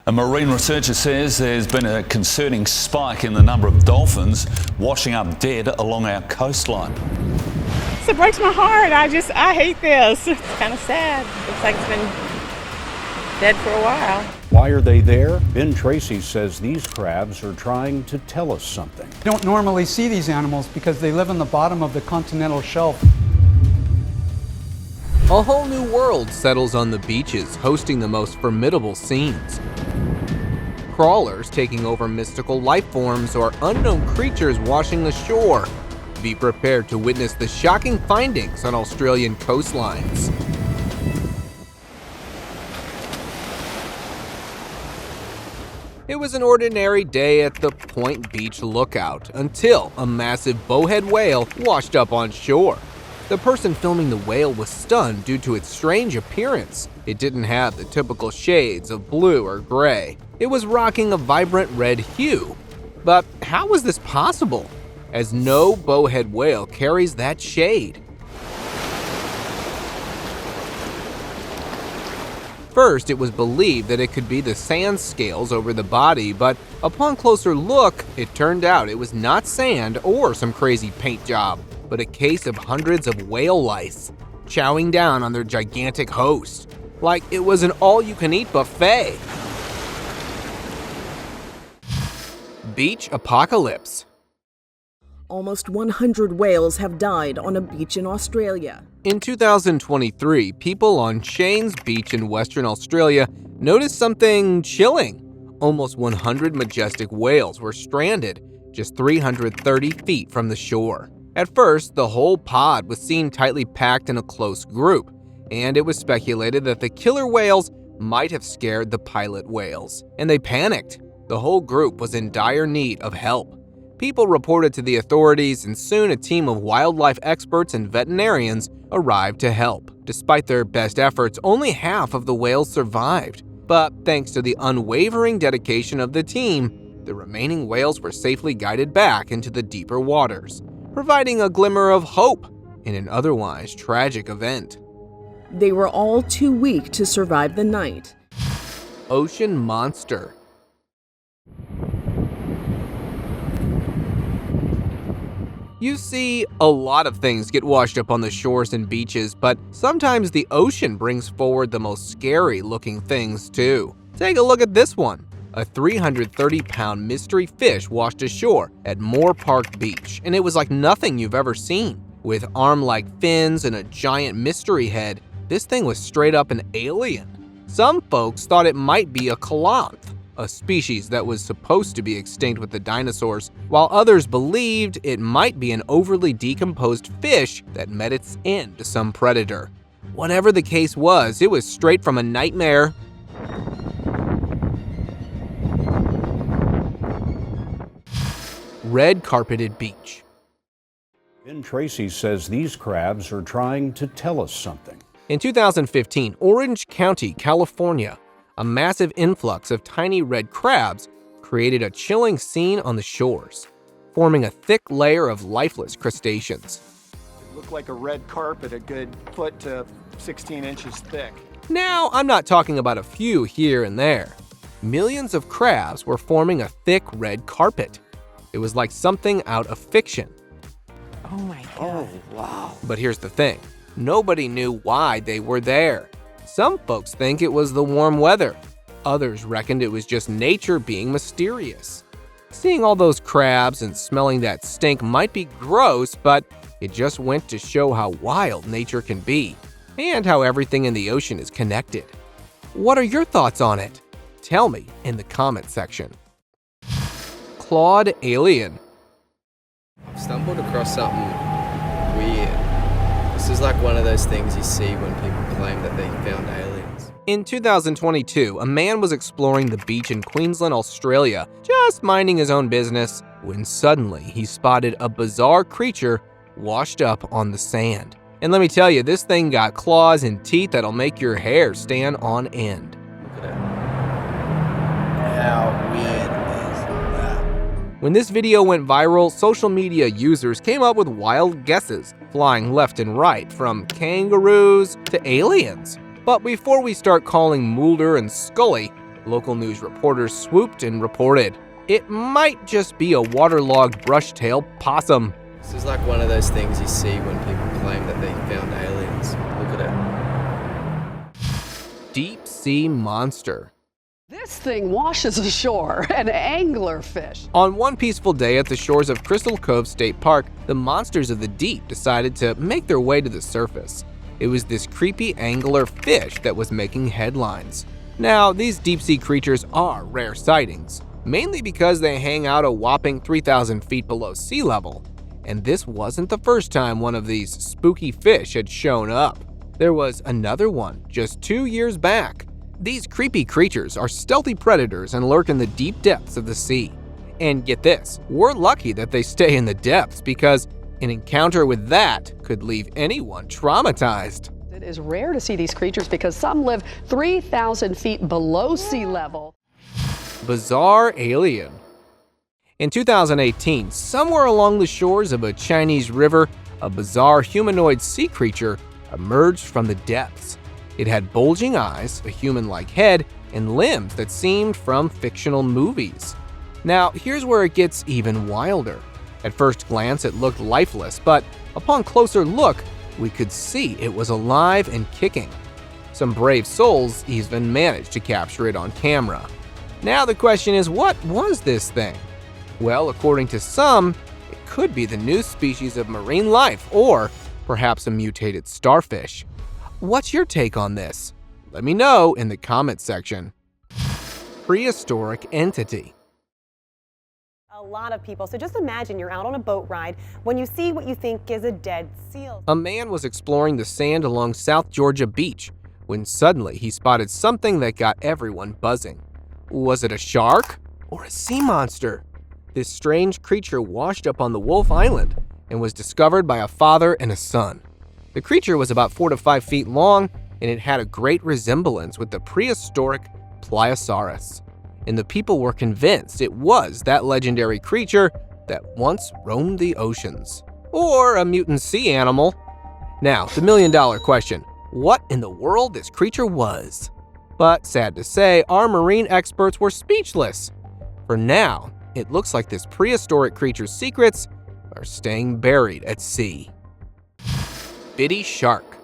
A marine researcher says there's been a concerning spike in the number of dolphins washing up dead along our coastline. It breaks my heart. I hate this. It's kind of sad. Looks like it's been dead for a while. Why are they there? Ben Tracy says these crabs are trying to tell us something. You don't normally see these animals because they live on the bottom of the continental shelf. A whole new world settles on the beaches, hosting the most formidable scenes. Crawlers taking over mystical life forms or unknown creatures washing the shore. Be prepared to witness the shocking findings on Australian coastlines. It was an ordinary day at the Point Beach lookout until a massive bowhead whale washed up on shore. The person filming the whale was stunned due to its strange appearance. It didn't have the typical shades of blue or gray. It was rocking a vibrant red hue. But how was this possible, as no bowhead whale carries that shade? First, it was believed that it could be the sand scales over the body, but upon closer look, it turned out it was not sand or some crazy paint job, but a case of hundreds of whale lice, chowing down on their gigantic host, like it was an all-you-can-eat buffet. Beach apocalypse. Almost 100 whales have died on a beach in Australia. In 2023, people on Shane's Beach in Western Australia noticed something chilling. Almost 100 majestic whales were stranded just 330 feet from the shore. At first, the whole pod was seen tightly packed in a close group, and it was speculated that the killer whales might have scared the pilot whales, and they panicked. The whole group was in dire need of help. People reported to the authorities, and soon a team of wildlife experts and veterinarians arrived to help. Despite their best efforts, only half of the whales survived. But thanks to the unwavering dedication of the team, the remaining whales were safely guided back into the deeper waters, providing a glimmer of hope in an otherwise tragic event. They were all too weak to survive the night. Ocean monster. You see, a lot of things get washed up on the shores and beaches, but sometimes the ocean brings forward the most scary-looking things too. Take a look at this one. A 330-pound mystery fish washed ashore at Moore Park Beach, and it was like nothing you've ever seen. With arm-like fins and a giant mystery head, this thing was straight up an alien. Some folks thought it might be a calanth, a species that was supposed to be extinct with the dinosaurs, while others believed it might be an overly decomposed fish that met its end to some predator. Whatever the case was, it was straight from a nightmare. Red carpeted beach. Ben Tracy says these crabs are trying to tell us something. In 2015, Orange County, California, a massive influx of tiny red crabs created a chilling scene on the shores, forming a thick layer of lifeless crustaceans. It looked like a red carpet, a good foot to 16 inches thick. Now, I'm not talking about a few here and there. Millions of crabs were forming a thick red carpet. It was like something out of fiction. Oh my God. Oh, wow. But here's the thing. Nobody knew why they were there. Some folks think it was the warm weather. Others reckoned it was just nature being mysterious. Seeing all those crabs and smelling that stink might be gross, but it just went to show how wild nature can be, and how everything in the ocean is connected. What are your thoughts on it? Tell me in the comment section. Clawed alien. I've stumbled across something weird. This is like one of those things you see when people claim that they found aliens. In 2022, a man was exploring the beach in Queensland, Australia, just minding his own business, when suddenly he spotted a bizarre creature washed up on the sand. And let me tell you, this thing got claws and teeth that'll make your hair stand on end. Look at it. How weird is that? When this video went viral, social media users came up with wild guesses, flying left and right, from kangaroos to aliens. But before we start calling Mulder and Scully, Local news reporters swooped and reported, it might just be a waterlogged brush-tailed possum. This is like one of those things you see when people claim that they found aliens. Look at it. Deep sea monster. This thing washes ashore, an anglerfish. On one peaceful day at the shores of Crystal Cove State Park, the monsters of the deep decided to make their way to the surface. It was this creepy angler fish that was making headlines. Now, these deep-sea creatures are rare sightings, mainly because they hang out a whopping 3,000 feet below sea level. And this wasn't the first time one of these spooky fish had shown up. There was another one just 2 years back. These creepy creatures are stealthy predators and lurk in the deep depths of the sea. And get this, we're lucky that they stay in the depths because an encounter with that could leave anyone traumatized. It is rare to see these creatures because some live 3,000 feet below sea level. Bizarre alien. In 2018, somewhere along the shores of a Chinese river, a bizarre humanoid sea creature emerged from the depths. It had bulging eyes, a human-like head, and limbs that seemed from fictional movies. Now, here's where it gets even wilder. At first glance, it looked lifeless, but upon closer look, we could see it was alive and kicking. Some brave souls even managed to capture it on camera. Now the question is, what was this thing? Well, according to some, it could be the new species of marine life or perhaps a mutated starfish. What's your take on this? Let me know in the comment section. Prehistoric Entity. A lot of people. So just imagine you're out on a boat ride when you see what you think is a dead seal. A man was exploring the sand along South Georgia Beach when suddenly he spotted something that got everyone buzzing. Was it a shark or a sea monster? This strange creature washed up on the Wolf Island and was discovered by a father and a son. The creature was about 4 to 5 feet long, and it had a great resemblance with the prehistoric Pliosaurus. And the people were convinced it was that legendary creature that once roamed the oceans. Or a mutant sea animal. Now, the million-dollar question, what in the world this creature was? But sad to say, our marine experts were speechless. For now, it looks like this prehistoric creature's secrets are staying buried at sea. Bitty shark.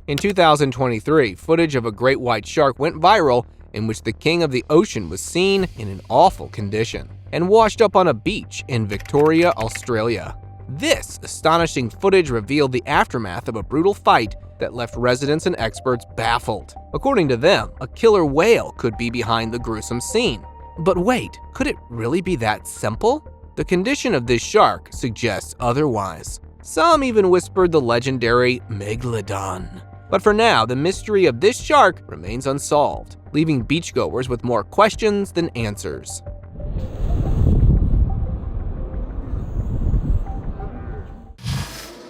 In 2023, footage of a great white shark went viral in which the king of the ocean was seen in an awful condition and washed up on a beach in Victoria, Australia. This astonishing footage revealed the aftermath of a brutal fight that left residents and experts baffled. According to them, a killer whale could be behind the gruesome scene. But wait, could it really be that simple? The condition of this shark suggests otherwise. Some even whispered the legendary Megalodon. But for now, the mystery of this shark remains unsolved, leaving beachgoers with more questions than answers.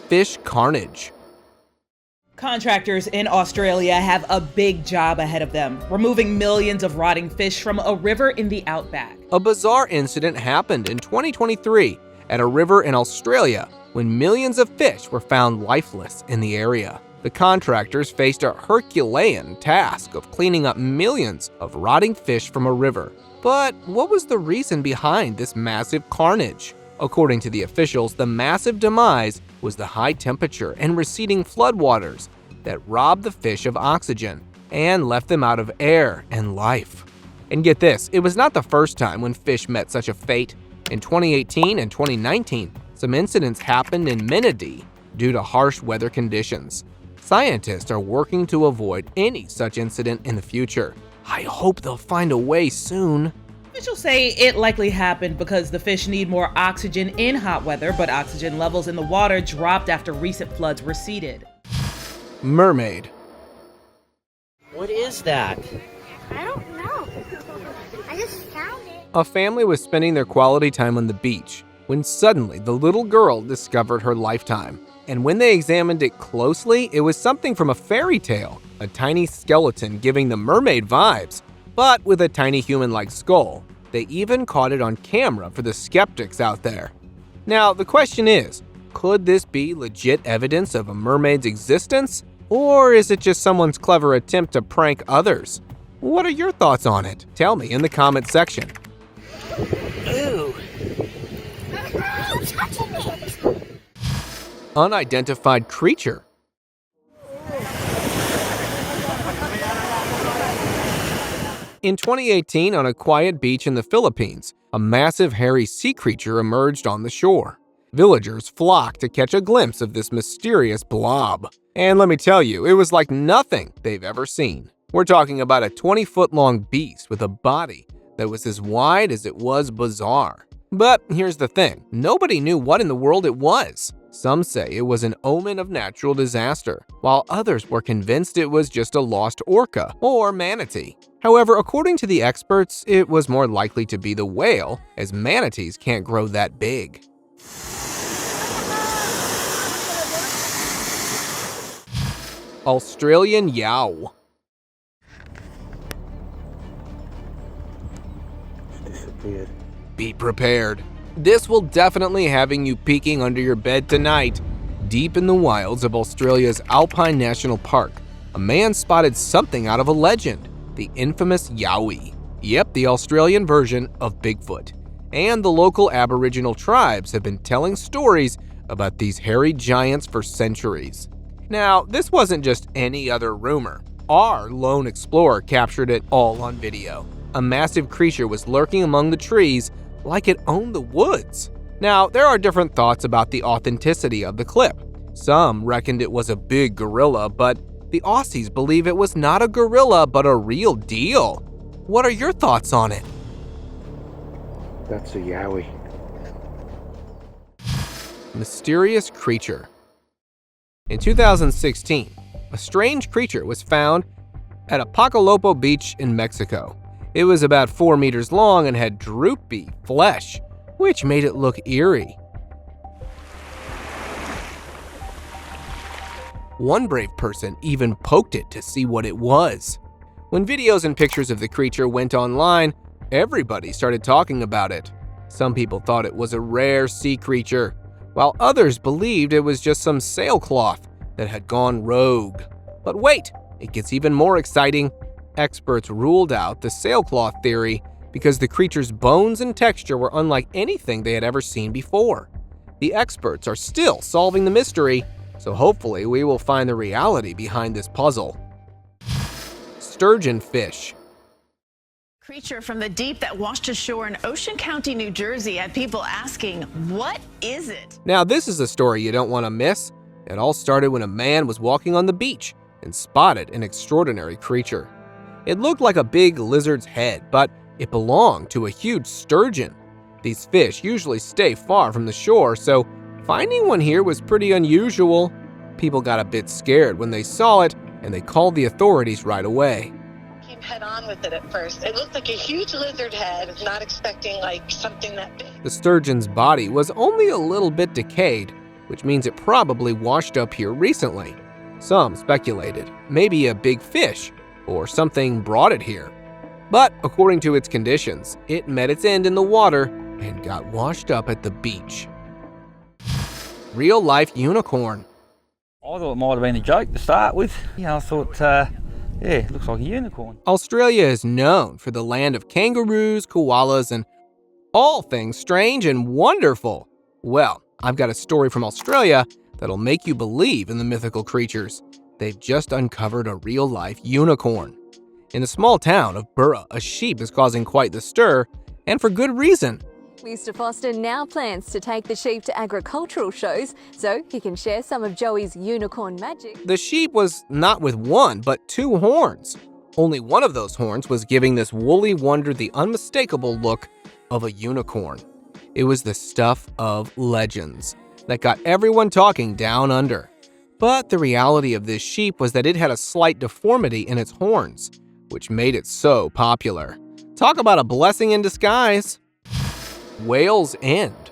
Fish Carnage. Contractors in Australia have a big job ahead of them, removing millions of rotting fish from a river in the outback. A bizarre incident happened in 2023 at a river in Australia when millions of fish were found lifeless in the area. The contractors faced a Herculean task of cleaning up millions of rotting fish from a river. But what was the reason behind this massive carnage? According to the officials, the massive demise was the high temperature and receding floodwaters that robbed the fish of oxygen and left them out of air and life. And get this, it was not the first time when fish met such a fate. In 2018 and 2019, some incidents happened in Menadi due to harsh weather conditions. Scientists are working to avoid any such incident in the future. I hope they'll find a way soon. Officials say it likely happened because the fish need more oxygen in hot weather, but oxygen levels in the water dropped after recent floods receded. Mermaid. What is that? I don't know. I just found it. A family was spending their quality time on the beach when suddenly the little girl discovered her lifetime. And when they examined it closely, it was something from a fairy tale, a tiny skeleton giving the mermaid vibes, but with a tiny human-like skull. They even caught it on camera for the skeptics out there. Now, the question is, Could this be legit evidence of a mermaid's existence? Or is it just someone's clever attempt to prank others? What are your thoughts on it? Tell me in the comment section. Ooh. Unidentified creature. In 2018, on a quiet beach in the Philippines, a massive hairy sea creature emerged on the shore. Villagers flocked to catch a glimpse of this mysterious blob. And let me tell you, it was like nothing they've ever seen. We're talking about a 20-foot-long beast with a body that was as wide as it was bizarre. But here's the thing, nobody knew what in the world it was. Some say it was an omen of natural disaster, while others were convinced it was just a lost orca or manatee. However, according to the experts, it was more likely to be the whale, as manatees can't grow that big. Australian Yawi. Disappeared. Be prepared. This will definitely having you peeking under your bed tonight. Deep in the wilds of Australia's Alpine National Park, a man spotted something out of a legend, the infamous Yawi. Yep, the Australian version of Bigfoot. And the local Aboriginal tribes have been telling stories about these hairy giants for centuries. Now, this wasn't just any other rumor. Our lone explorer captured it all on video. A massive creature was lurking among the trees like it owned the woods. Now, there are different thoughts about the authenticity of the clip. Some reckoned it was a big gorilla, but the Aussies believe it was not a gorilla but a real deal. What are your thoughts on it? That's a Yawi. Mysterious creature. In 2016, a strange creature was found at Apacalopo Beach in Mexico. It was about 4 meters long and had droopy flesh, which made it look eerie. One brave person even poked it to see what it was. When videos and pictures of the creature went online, everybody started talking about it. Some people thought it was a rare sea creature, while others believed it was just some sailcloth that had gone rogue. But wait, it gets even more exciting. Experts ruled out the sailcloth theory because the creature's bones and texture were unlike anything they had ever seen before. The experts are still solving the mystery, so hopefully we will find the reality behind this puzzle. Sturgeon Fish. Creature from the deep that washed ashore in Ocean County, New Jersey, had people asking, what is it? Now, this is a story you don't want to miss. It all started when a man was walking on the beach and spotted an extraordinary creature. It looked like a big lizard's head, but it belonged to a huge sturgeon. These fish usually stay far from the shore, so finding one here was pretty unusual. People got a bit scared when they saw it, and they called the authorities right away. Came head on with it at first. It looked like a huge lizard head, not expecting like something that big. The sturgeon's body was only a little bit decayed, which means it probably washed up here recently. Some speculated maybe a big fish or something brought it here. But according to its conditions, it met its end in the water and got washed up at the beach. Real-life unicorn. I thought it might have been a joke to start with. I thought, it looks like a unicorn. Australia is known for the land of kangaroos, koalas, and all things strange and wonderful. Well, I've got a story from Australia that'll make you believe in the mythical creatures. They've just uncovered a real-life unicorn. In the small town of Burra, a sheep is causing quite the stir, and for good reason. Mr. Foster now plans to take the sheep to agricultural shows so he can share some of Joey's unicorn magic. The sheep was not with one, but 2 horns. Only one of those horns was giving this woolly wonder the unmistakable look of a unicorn. It was the stuff of legends that got everyone talking down under. But the reality of this sheep was that it had a slight deformity in its horns, which made it so popular. Talk about a blessing in disguise. Whale's End.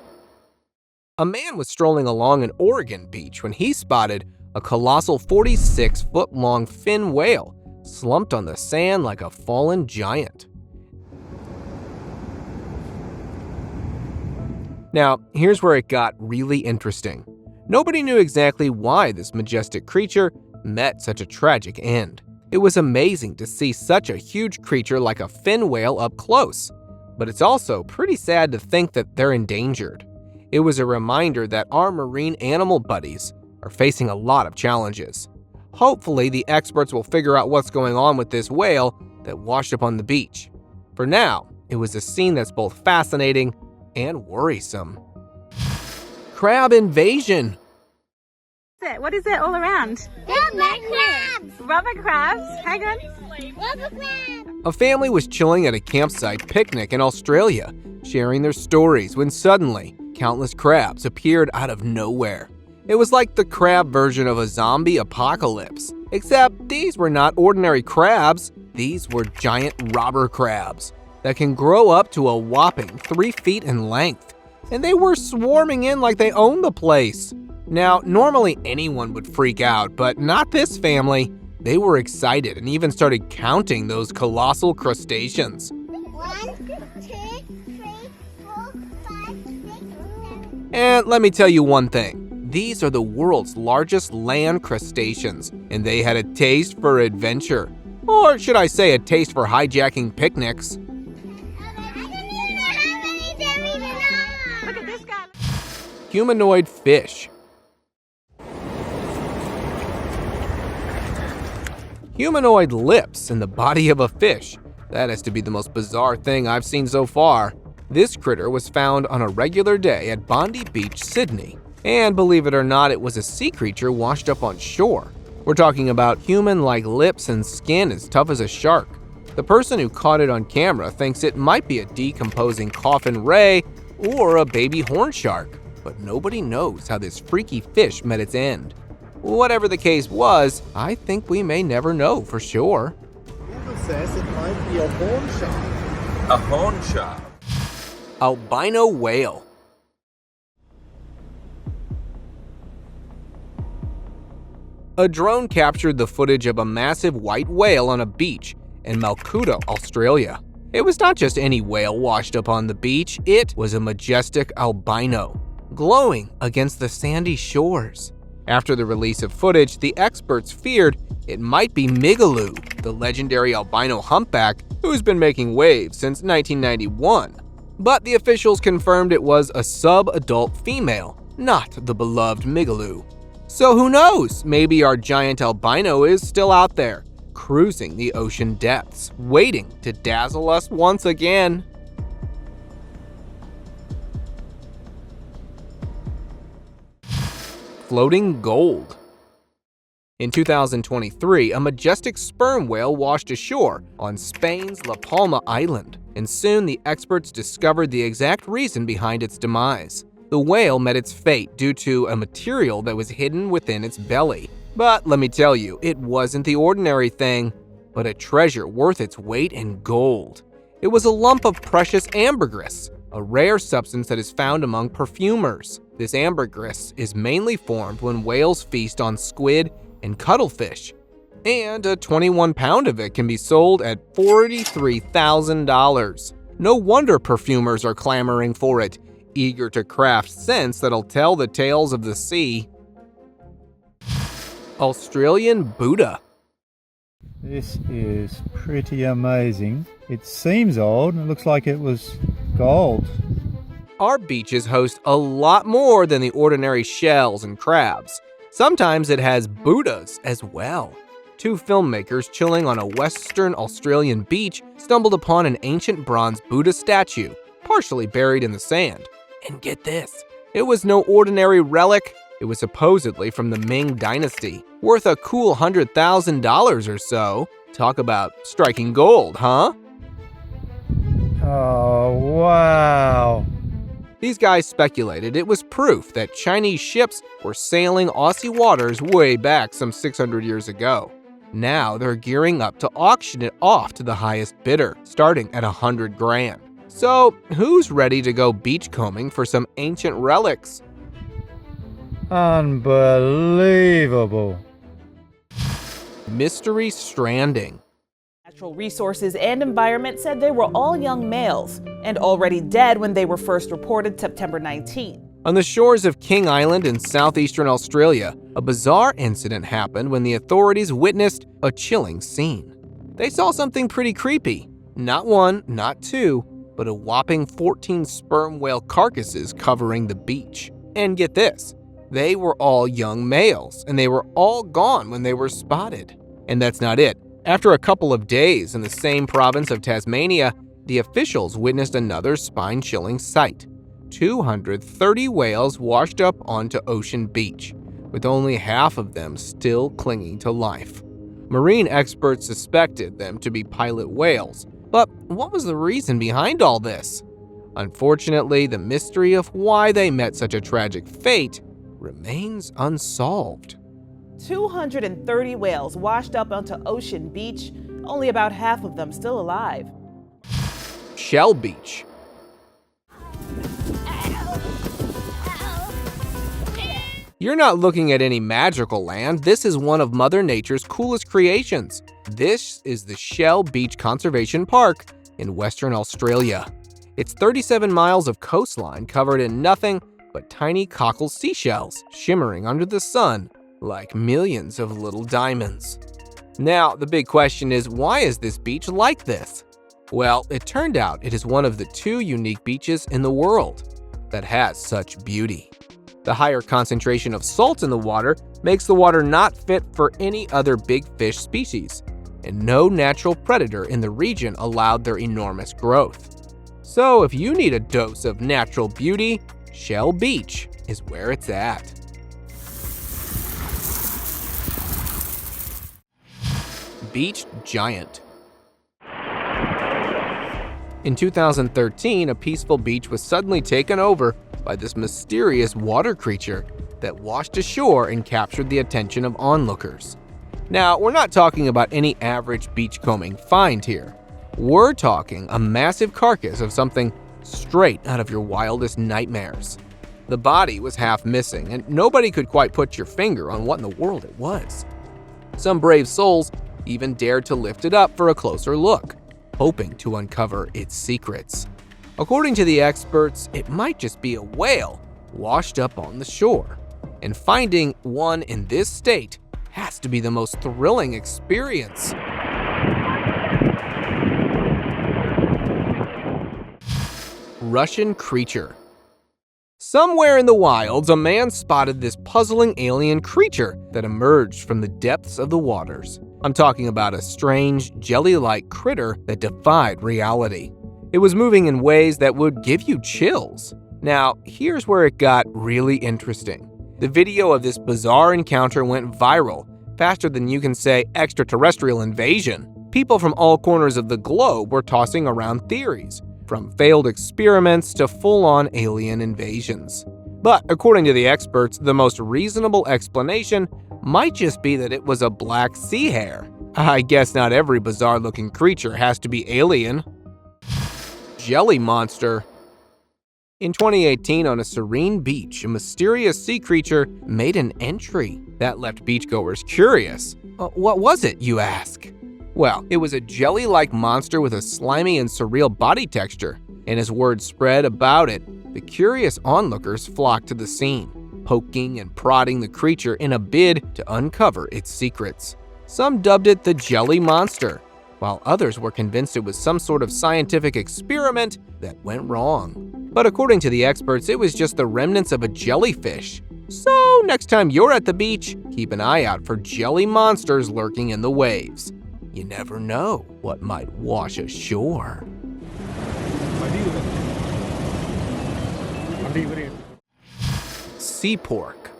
A man was strolling along an Oregon beach when he spotted a colossal 46-foot-long fin whale slumped on the sand like a fallen giant. Now, here's where it got really interesting. Nobody knew exactly why this majestic creature met such a tragic end. It was amazing to see such a huge creature like a fin whale up close, but it's also pretty sad to think that they're endangered. It was a reminder that our marine animal buddies are facing a lot of challenges. Hopefully, the experts will figure out what's going on with this whale that washed up on the beach. For now, it was a scene that's both fascinating and worrisome. Crab invasion. What is that all around? Rubber crabs! Rubber crabs? Hang on. Rubber crabs! A family was chilling at a campsite picnic in Australia, sharing their stories when suddenly, countless crabs appeared out of nowhere. It was like the crab version of a zombie apocalypse, except these were not ordinary crabs, these were giant robber crabs that can grow up to a whopping 3 feet in length, and they were swarming in like they owned the place. Now, normally anyone would freak out, but not this family. They were excited and even started counting those colossal crustaceans. 1, 2, 3, 4, 5, 6, 7. And let me tell you one thing. These are the world's largest land crustaceans, and they had a taste for adventure. Or should I say a taste for hijacking picnics. Look at this guy. Humanoid fish. Humanoid lips in the body of a fish. That has to be the most bizarre thing I've seen so far. This critter was found on a regular day at Bondi Beach, Sydney. And believe it or not, it was a sea creature washed up on shore. We're talking about human-like lips and skin as tough as a shark. The person who caught it on camera thinks it might be a decomposing coffin ray or a baby horn shark, but nobody knows how this freaky fish met its end. Whatever the case was, I think we may never know for sure. Whoever says it might be a horn shark. A horn shark. Albino whale. A drone captured the footage of a massive white whale on a beach in Malkuta, Australia. It was not just any whale washed up on the beach, it was a majestic albino, glowing against the sandy shores. After the release of footage, the experts feared it might be Megalodon, the legendary albino humpback who's been making waves since 1991. But the officials confirmed it was a sub-adult female, not the beloved Megalodon. So who knows, maybe our giant albino is still out there, cruising the ocean depths, waiting to dazzle us once again. Floating gold. In 2023, a majestic sperm whale washed ashore on Spain's La Palma Island, and soon the experts discovered the exact reason behind its demise. The whale met its fate due to a material that was hidden within its belly. But let me tell you, it wasn't the ordinary thing, but a treasure worth its weight in gold. It was a lump of precious ambergris, a rare substance that is found among perfumers. This ambergris is mainly formed when whales feast on squid and cuttlefish, and a 21-pound of it can be sold at $43,000. No wonder perfumers are clamoring for it, eager to craft scents that'll tell the tales of the sea. Australian Buddha. This is pretty amazing. It seems old, it looks like it was gold. Our beaches host a lot more than the ordinary shells and crabs. Sometimes it has Buddhas as well. Two filmmakers chilling on a Western Australian beach stumbled upon an ancient bronze Buddha statue, partially buried in the sand. And get this, it was no ordinary relic. It was supposedly from the Ming Dynasty, worth a cool $100,000 or so. Talk about striking gold, huh? Oh, wow. These guys speculated it was proof that Chinese ships were sailing Aussie waters way back some 600 years ago. Now they're gearing up to auction it off to the highest bidder, starting at $100,000. So who's ready to go beachcombing for some ancient relics? Unbelievable. Mystery stranding. Natural Resources and Environment said they were all young males and already dead when they were first reported September 19. On the shores of King Island in southeastern Australia, a bizarre incident happened when the authorities witnessed a chilling scene. They saw something pretty creepy. Not one, not two, but a whopping 14 sperm whale carcasses covering the beach. And get this, they were all young males, and they were all gone when they were spotted. And that's not it. After a couple of days in the same province of Tasmania, the officials witnessed another spine-chilling sight. 230 whales washed up onto Ocean Beach, with only half of them still clinging to life. Marine experts suspected them to be pilot whales, but what was the reason behind all this? Unfortunately, the mystery of why they met such a tragic fate remains unsolved. 230 whales washed up onto Ocean Beach, only about half of them still alive. Shell Beach. You're not looking at any magical land. This is one of Mother Nature's coolest creations. This is the Shell Beach Conservation Park in Western Australia. It's 37 miles of coastline covered in nothing but tiny cockle seashells shimmering under the sun like millions of little diamonds. Now, the big question is, why is this beach like this? Well, it turned out it is one of the 2 unique beaches in the world that has such beauty. The higher concentration of salt in the water makes the water not fit for any other big fish species, and no natural predator in the region allowed their enormous growth. So if you need a dose of natural beauty, Shell Beach is where it's at. Beach Giant. In 2013, a peaceful beach was suddenly taken over by this mysterious water creature that washed ashore and captured the attention of onlookers. Now, we're not talking about any average beachcombing find here. We're talking a massive carcass of something straight out of your wildest nightmares. The body was half missing, and nobody could quite put your finger on what in the world it was. Some brave souls even dared to lift it up for a closer look, hoping to uncover its secrets. According to the experts, it might just be a whale washed up on the shore, and finding one in this state has to be the most thrilling experience. Russian creature. Somewhere in the wilds, a man spotted this puzzling alien creature that emerged from the depths of the waters. I'm talking about a strange, jelly-like critter that defied reality. It was moving in ways that would give you chills. Now, here's where it got really interesting. The video of this bizarre encounter went viral, faster than you can say extraterrestrial invasion. People from all corners of the globe were tossing around theories, from failed experiments to full-on alien invasions. But according to the experts, the most reasonable explanation might just be that it was a black sea hare. I guess not every bizarre-looking creature has to be alien. Jelly monster. In 2018, on a serene beach, a mysterious sea creature made an entry that left beachgoers curious. What was it, you ask? Well, it was a jelly-like monster with a slimy and surreal body texture, and as word spread about it, the curious onlookers flocked to the scene, poking and prodding the creature in a bid to uncover its secrets. Some dubbed it the Jelly Monster, while others were convinced it was some sort of scientific experiment that went wrong. But according to the experts, it was just the remnants of a jellyfish. So next time you're at the beach, keep an eye out for jelly monsters lurking in the waves. You never know what might wash ashore. Seap Pork.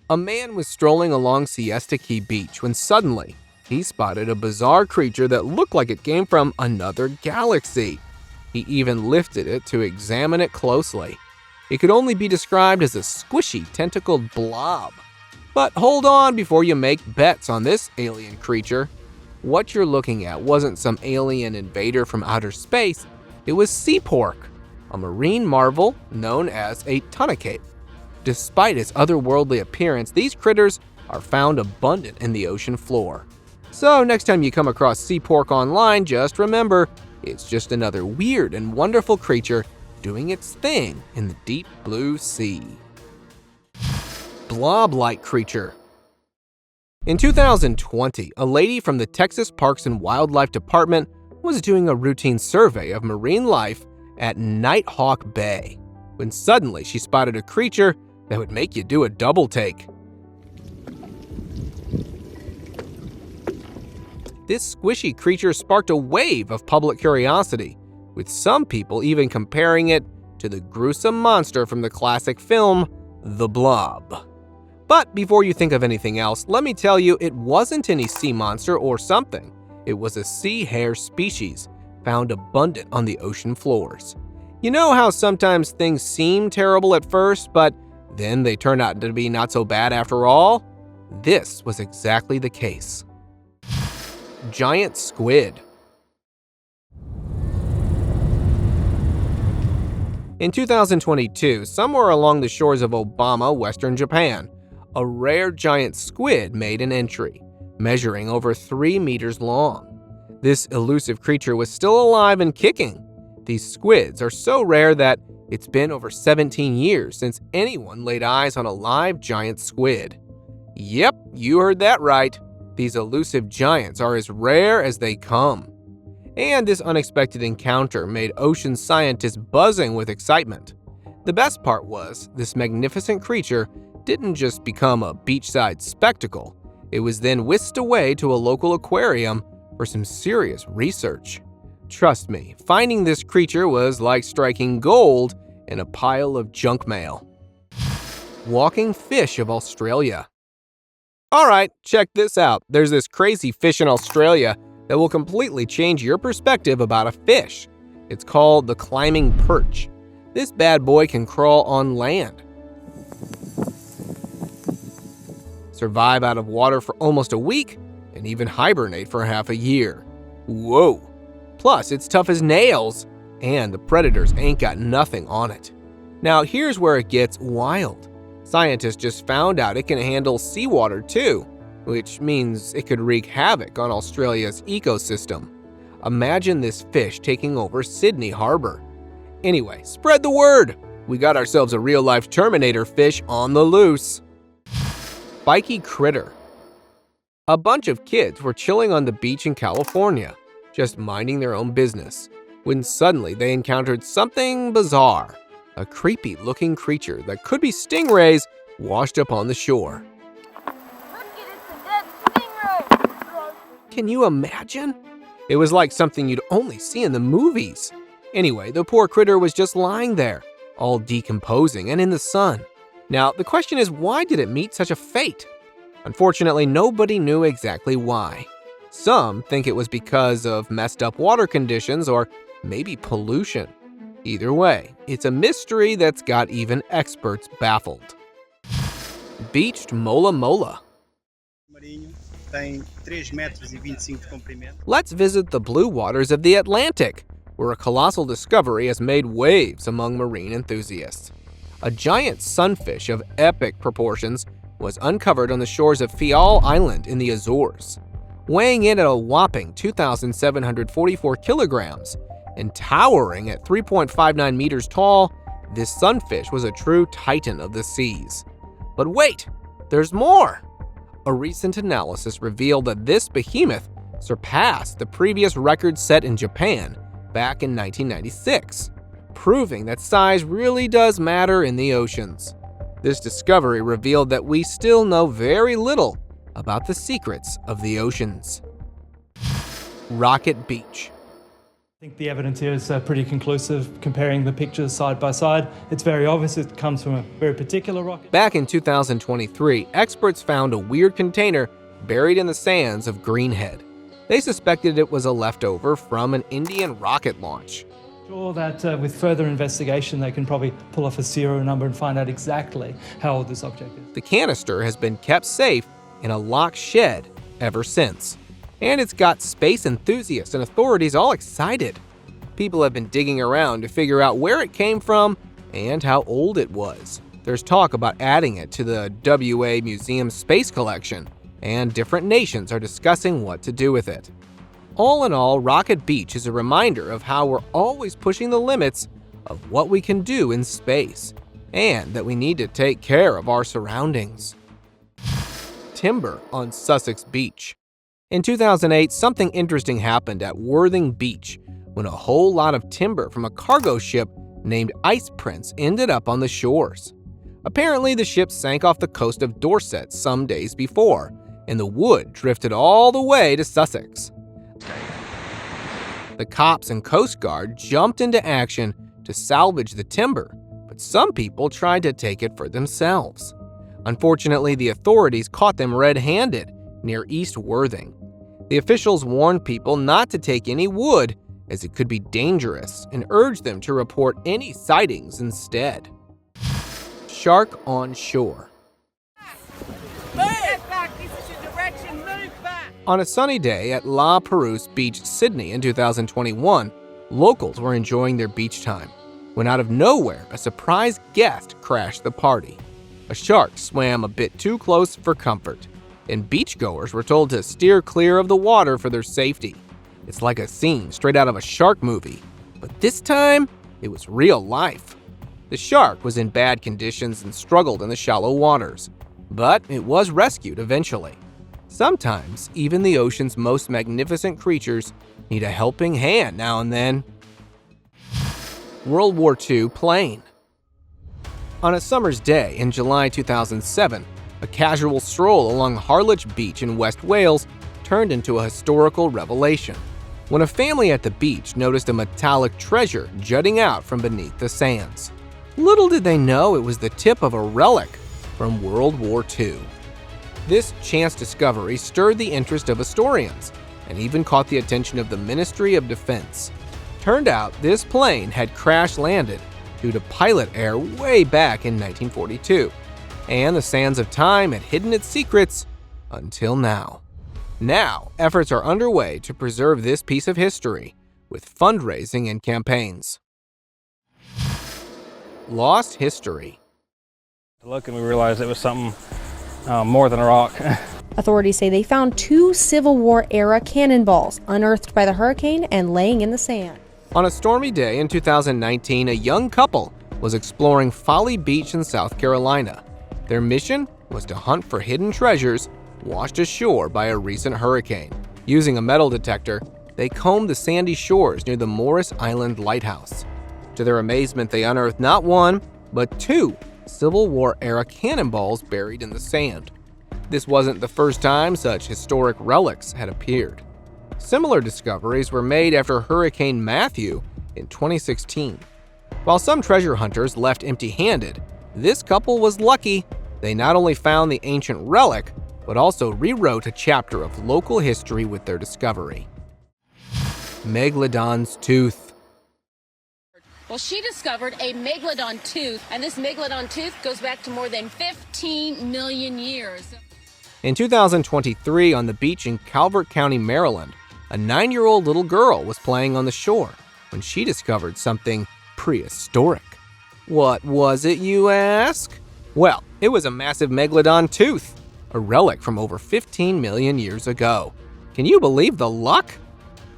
A man was strolling along Siesta Key Beach when suddenly he spotted a bizarre creature that looked like it came from another galaxy. He even lifted it to examine it closely. It could only be described as a squishy, tentacled blob. But hold on before you make bets on this alien creature. What you're looking at wasn't some alien invader from outer space, it was Seap Pork, a marine marvel known as a tunicape. Despite its otherworldly appearance, these critters are found abundant in the ocean floor. So next time you come across Seap Pork online, just remember, it's just another weird and wonderful creature doing its thing in the deep blue sea. Blob-like creature. In 2020, a lady from the Texas Parks and Wildlife Department was doing a routine survey of marine life at Nighthawk Bay, when suddenly she spotted a creature that would make you do a double take. This squishy creature sparked a wave of public curiosity, with some people even comparing it to the gruesome monster from the classic film, The Blob. But before you think of anything else, let me tell you it wasn't any sea monster or something. It was a sea hare species, found abundant on the ocean floors. You know how sometimes things seem terrible at first, but then they turn out to be not so bad after all? This was exactly the case. Giant squid. In 2022, somewhere along the shores of Obama, Western Japan, a rare giant squid made an entry, measuring over 3 meters long. This elusive creature was still alive and kicking. These squids are so rare that it's been over 17 years since anyone laid eyes on a live giant squid. Yep, you heard that right. These elusive giants are as rare as they come. And this unexpected encounter made ocean scientists buzzing with excitement. The best part was, this magnificent creature didn't just become a beachside spectacle. It was then whisked away to a local aquarium for some serious research. Trust me, finding this creature was like striking gold in a pile of junk mail. Walking fish of Australia. Alright, check this out. There's this crazy fish in Australia that will completely change your perspective about a fish. It's called the climbing perch. This bad boy can crawl on land, survive out of water for almost a week, and even hibernate for half a year. Whoa! Plus, it's tough as nails, and the predators ain't got nothing on it. Now, here's where it gets wild. Scientists just found out it can handle seawater too, which means it could wreak havoc on Australia's ecosystem. Imagine this fish taking over Sydney Harbor. Anyway, spread the word! We got ourselves a real-life Terminator fish on the loose. Spiky critter. A bunch of kids were chilling on the beach in California, just minding their own business, when suddenly they encountered something bizarre. A creepy-looking creature that could be stingrays washed up on the shore. Can you imagine? It was like something you'd only see in the movies. Anyway, the poor critter was just lying there, all decomposing and in the sun. Now, the question is, why did it meet such a fate? Unfortunately, nobody knew exactly why. Some think it was because of messed up water conditions or maybe pollution. Either way, it's a mystery that's got even experts baffled. Beached mola mola. Let's visit the blue waters of the Atlantic, where a colossal discovery has made waves among marine enthusiasts. A giant sunfish of epic proportions was uncovered on the shores of Fial Island in the Azores. Weighing in at a whopping 2,744 kilograms and towering at 3.59 meters tall, this sunfish was a true titan of the seas. But wait, there's more! A recent analysis revealed that this behemoth surpassed the previous record set in Japan back in 1996, proving that size really does matter in the oceans. This discovery revealed that we still know very little about the secrets of the oceans. Rocket Beach. I think the evidence here is pretty conclusive. Comparing the pictures side by side, it's very obvious it comes from a very particular rocket. Back in 2023, experts found a weird container buried in the sands of Greenhead. They suspected it was a leftover from an Indian rocket launch. Sure that with further investigation they can probably pull off a serial number and find out exactly how old this object is. The canister has been kept safe in a locked shed ever since. And it's got space enthusiasts and authorities all excited. People have been digging around to figure out where it came from and how old it was. There's talk about adding it to the WA Museum Space Collection, and different nations are discussing what to do with it. All in all, Rocket Beach is a reminder of how we're always pushing the limits of what we can do in space, and that we need to take care of our surroundings. Timber on Sussex Beach. In 2008, something interesting happened at Worthing Beach when a whole lot of timber from a cargo ship named Ice Prince ended up on the shores. Apparently, the ship sank off the coast of Dorset some days before, and the wood drifted all the way to Sussex. The cops and Coast Guard jumped into action to salvage the timber, but some people tried to take it for themselves. Unfortunately, the authorities caught them red-handed near East Worthing. The officials warned people not to take any wood as it could be dangerous and urged them to report any sightings instead. Shark on shore. On a sunny day at La Perouse Beach, Sydney in 2021, locals were enjoying their beach time when out of nowhere a surprise guest crashed the party. A shark swam a bit too close for comfort, and beachgoers were told to steer clear of the water for their safety. It's like a scene straight out of a shark movie, but this time it was real life. The shark was in bad conditions and struggled in the shallow waters, but it was rescued eventually. Sometimes, even the ocean's most magnificent creatures need a helping hand now and then. World War II plane. On a summer's day in July 2007, a casual stroll along Harlech Beach in West Wales turned into a historical revelation when a family at the beach noticed a metallic treasure jutting out from beneath the sands. Little did they know it was the tip of a relic from World War II. This chance discovery stirred the interest of historians and even caught the attention of the Ministry of Defense. Turned out this plane had crash-landed due to pilot error way back in 1942, and the sands of time had hidden its secrets until now. Now, efforts are underway to preserve this piece of history with fundraising and campaigns. Lost history. Look, and we realized it was something more than a rock. Authorities say they found 2 Civil War-era cannonballs unearthed by the hurricane and laying in the sand. On a stormy day in 2019, a young couple was exploring Folly Beach in South Carolina. Their mission was to hunt for hidden treasures washed ashore by a recent hurricane. Using a metal detector, they combed the sandy shores near the Morris Island Lighthouse. To their amazement, they unearthed not 1, but 2 Civil War-era cannonballs buried in the sand. This wasn't the first time such historic relics had appeared. Similar discoveries were made after Hurricane Matthew in 2016. While some treasure hunters left empty-handed, this couple was lucky. They not only found the ancient relic, but also rewrote a chapter of local history with their discovery. Megalodon's tooth. Well, she discovered a Megalodon tooth, and this Megalodon tooth goes back to more than 15 million years. In 2023, on the beach in Calvert County, Maryland, a 9-year-old little girl was playing on the shore when she discovered something prehistoric. What was it, you ask? Well, it was a massive Megalodon tooth, a relic from over 15 million years ago. Can you believe the luck?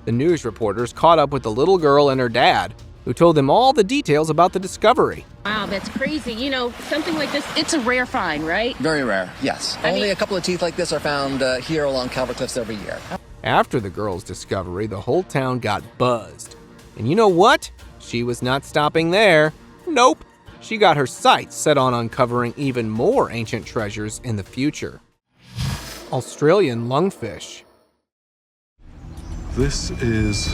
The news reporters caught up with the little girl and her dad, who told them all the details about the discovery. Wow, that's crazy. You know, something like this, it's a rare find, right? Very rare, yes. Only a couple of teeth like this are found here along Calvert Cliffs every year. After the girl's discovery, the whole town got buzzed. And you know what? She was not stopping there. Nope. She got her sights set on uncovering even more ancient treasures in the future. Australian lungfish. This is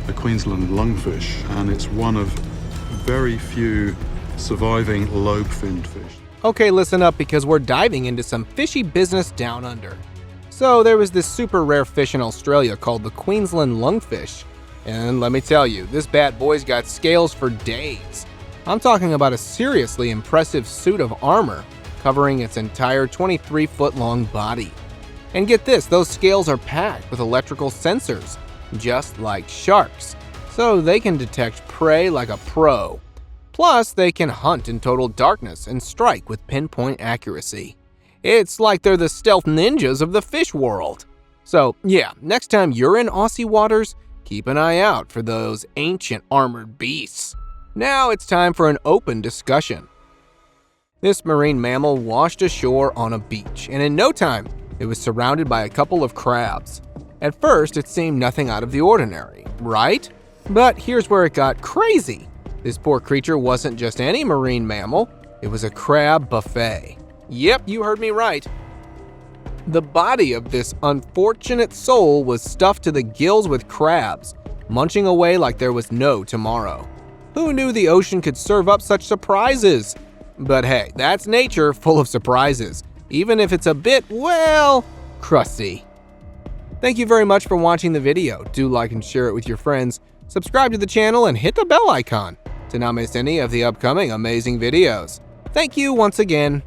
a Queensland lungfish, and it's one of very few surviving lobe-finned fish. Okay, listen up, because we're diving into some fishy business down under. So there was this super rare fish in Australia called the Queensland lungfish, and let me tell you, this bad boy's got scales for days. I'm talking about a seriously impressive suit of armor covering its entire 23-foot-long body. And get this, those scales are packed with electrical sensors, just like sharks, so they can detect prey like a pro. Plus, they can hunt in total darkness and strike with pinpoint accuracy. It's like they're the stealth ninjas of the fish world. So yeah, next time you're in Aussie waters, keep an eye out for those ancient armored beasts. Now it's time for an open discussion. This marine mammal washed ashore on a beach, and in no time, it was surrounded by a couple of crabs. At first, it seemed nothing out of the ordinary, right? But here's where it got crazy. This poor creature wasn't just any marine mammal, it was a crab buffet. Yep, you heard me right. The body of this unfortunate soul was stuffed to the gills with crabs, munching away like there was no tomorrow. Who knew the ocean could serve up such surprises? But hey, that's nature, full of surprises, even if it's a bit, well, crusty. Thank you very much for watching the video. Do like and share it with your friends, subscribe to the channel, and hit the bell icon to not miss any of the upcoming amazing videos. Thank you once again.